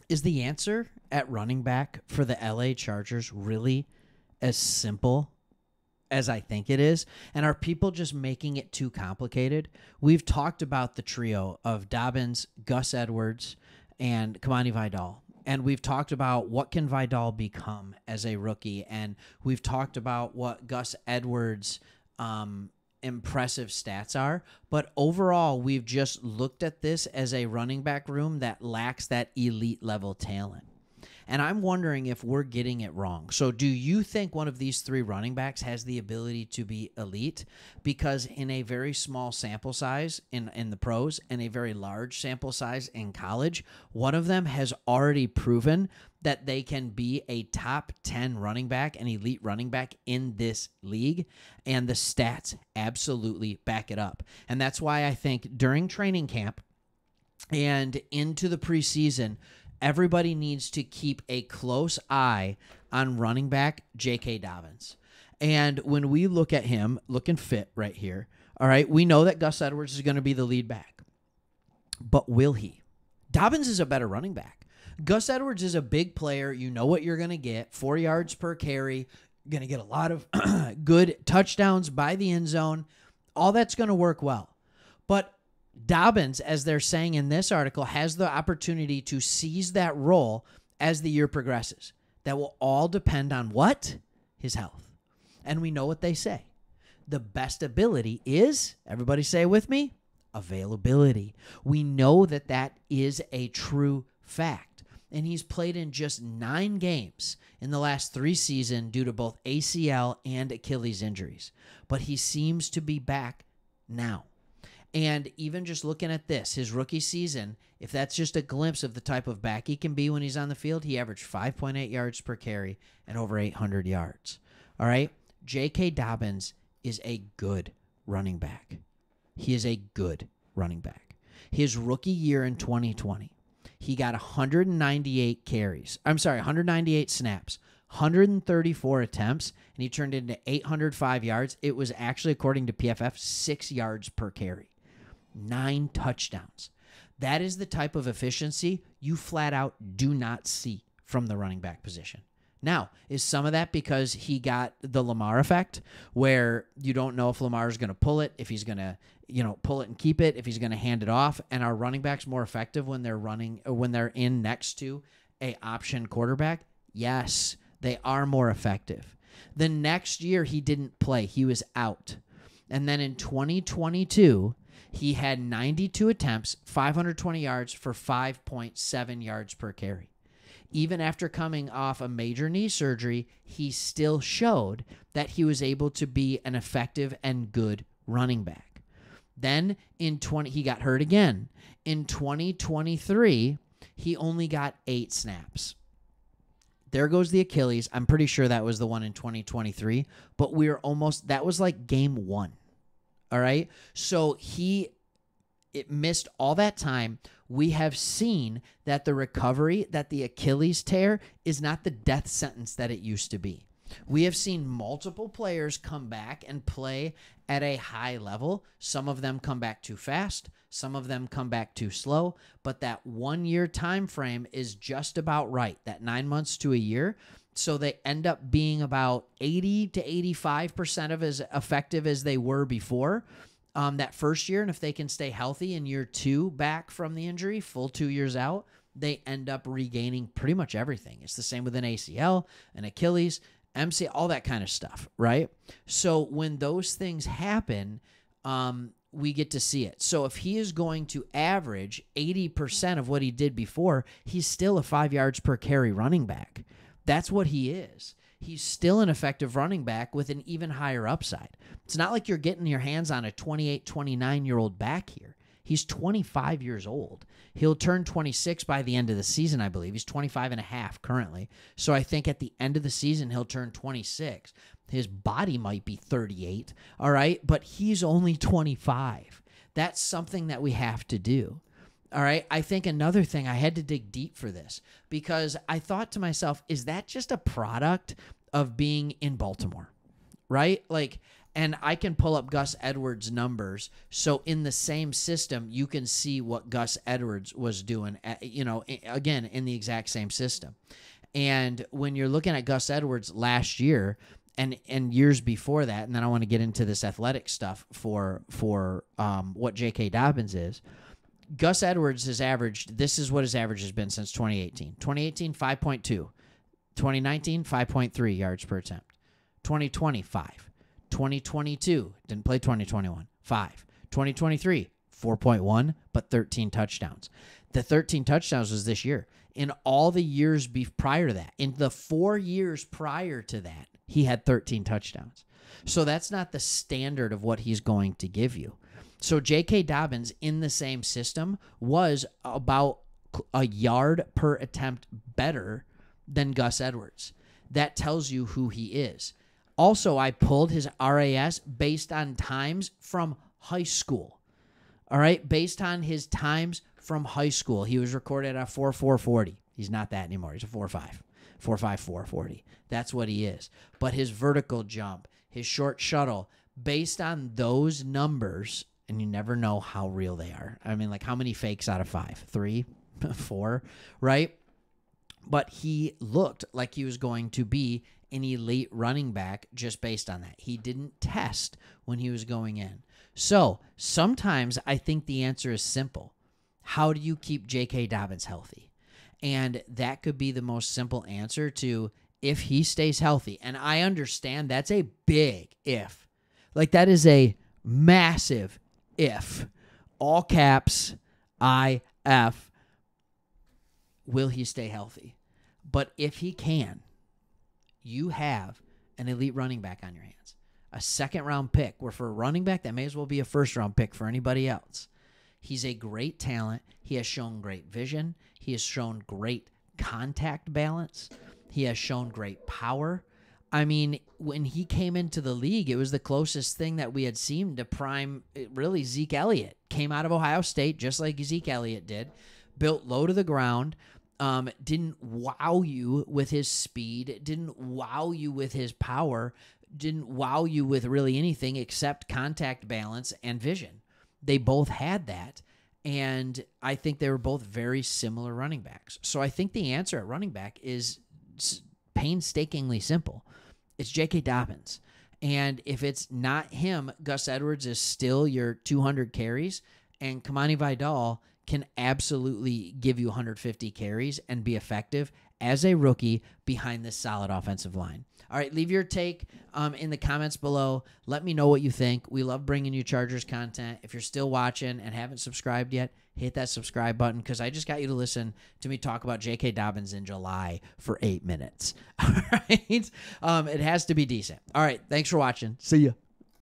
Is the answer at running back for the LA Chargers really as simple as I think it is? And are people just making it too complicated? We've talked about the trio of Dobbins, Gus Edwards, and Kamani Vidal. And we've talked about what can Vidal become as a rookie. And we've talked about what Gus Edwards' impressive stats are. But overall, we've just looked at this as a running back room that lacks that elite level talent. And I'm wondering if we're getting it wrong. So do you think one of these three running backs has the ability to be elite? Because in a very small sample size in the pros and a very large sample size in college, one of them has already proven that they can be a top 10 running back, an elite running back in this league, and the stats absolutely back it up. And that's why I think during training camp and into the preseason, everybody needs to keep a close eye on running back J.K. Dobbins. And when we look at him, looking fit right here, all right, we know that Gus Edwards is going to be the lead back. But will he? Dobbins is a better running back. Gus Edwards is a big player. You know what you're going to get, 4 yards per carry. You're going to get a lot of good touchdowns by the end zone. All that's going to work well. But Dobbins, as they're saying in this article, has the opportunity to seize that role as the year progresses. That will all depend on what? His health. And we know what they say. The best ability is, everybody say it with me, availability. We know that that is a true fact. And he's played in just 9 games in the last 3 seasons due to both ACL and Achilles injuries. But he seems to be back now. And even just looking at this, his rookie season, if that's just a glimpse of the type of back he can be when he's on the field, he averaged 5.8 yards per carry and over 800 yards. All right? J.K. Dobbins is a good running back. He is a good running back. His rookie year in 2020, he got 198 snaps, 134 attempts, and he turned into 805 yards. It was actually, according to PFF, 6 yards per carry. 9 touchdowns. That is the type of efficiency you flat out do not see from the running back position. Now, is some of that because he got the Lamar effect where you don't know if Lamar is going to pull it, if he's going to, pull it and keep it, if he's going to hand it off, and are running backs more effective when they're in next to a option quarterback? Yes, they are more effective. The next year he didn't play. He was out. And then in 2022, he had 92 attempts, 520 yards for 5.7 yards per carry. Even after coming off a major knee surgery, he still showed that he was able to be an effective and good running back. Then he got hurt again. In 2023, he only got 8 snaps. There goes the Achilles. I'm pretty sure that was the one in 2023, but that was like game 1. All right. So it missed all that time. We have seen that the recovery, that the Achilles tear is not the death sentence that it used to be. We have seen multiple players come back and play at a high level. Some of them come back too fast. Some of them come back too slow. But that 1-year time frame is just about right, that 9 months to a year. So they end up being about 80 to 85% of as effective as they were before that first year. And if they can stay healthy in year 2 back from the injury, full 2 years out, they end up regaining pretty much everything. It's the same with an ACL, an Achilles, MCL, all that kind of stuff, right? So when those things happen, we get to see it. So if he is going to average 80% of what he did before, he's still a 5 yards per carry running back. That's what he is. He's still an effective running back with an even higher upside. It's not like you're getting your hands on a 28, 29-year-old back here. He's 25 years old. He'll turn 26 by the end of the season, I believe. He's 25 and a half currently. So I think at the end of the season, he'll turn 26. His body might be 38, all right? But he's only 25. That's something that we have to do. All right, I think another thing, I had to dig deep for this because I thought to myself, is that just a product of being in Baltimore, right? Like, And I can pull up Gus Edwards' numbers. So in the same system, you can see what Gus Edwards was doing, again, in the exact same system. And when you're looking at Gus Edwards last year and years before that, and then I want to get into this athletic stuff for what J.K. Dobbins is, Gus Edwards has averaged, this is what his average has been since 2018. 2018, 5.2. 2019, 5.3 yards per attempt. 2020, 5. 2022, didn't play 2021, 5. 2023, 4.1, but 13 touchdowns. The 13 touchdowns was this year. In all the years prior to that, in the 4 years prior to that, he had 13 touchdowns. So that's not the standard of what he's going to give you. So J.K. Dobbins in the same system was about a yard per attempt better than Gus Edwards. That tells you who he is. Also, I pulled his RAS based on times from high school. All right, based on his times from high school. He was recorded at 4.440. He's not that anymore. He's a 4.5. 4.5440. That's what he is. But his vertical jump, his short shuttle, based on those numbers, and you never know how real they are. I mean, like how many fakes out of 5? 3? 4? Right? But he looked like he was going to be an elite running back just based on that. He didn't test when he was going in. So sometimes I think the answer is simple. How do you keep J.K. Dobbins healthy? And that could be the most simple answer to if he stays healthy. And I understand that's a big if. Like that is a massive if. All caps, IF. Will he stay healthy? But if he can, you have an elite running back on your hands. A second-round pick, where for a running back, that may as well be a first-round pick for anybody else. He's a great talent. He has shown great vision. He has shown great contact balance. He has shown great power. I mean, when he came into the league, it was the closest thing that we had seen to prime, really, Zeke Elliott. Came out of Ohio State, just like Zeke Elliott did. Built low to the ground. Didn't wow you with his speed, didn't wow you with his power, didn't wow you with really anything except contact balance and vision. They both had that, and I think they were both very similar running backs. So I think the answer at running back is painstakingly simple. It's J.K. Dobbins. And if it's not him, Gus Edwards is still your 200 carries, and Kamani Vidal can absolutely give you 150 carries and be effective as a rookie behind this solid offensive line. All right, leave your take in the comments below. Let me know what you think. We love bringing you Chargers content. If you're still watching and haven't subscribed yet, hit that subscribe button because I just got you to listen to me talk about J.K. Dobbins in July for 8 minutes. All right? It has to be decent. All right, thanks for watching. See ya.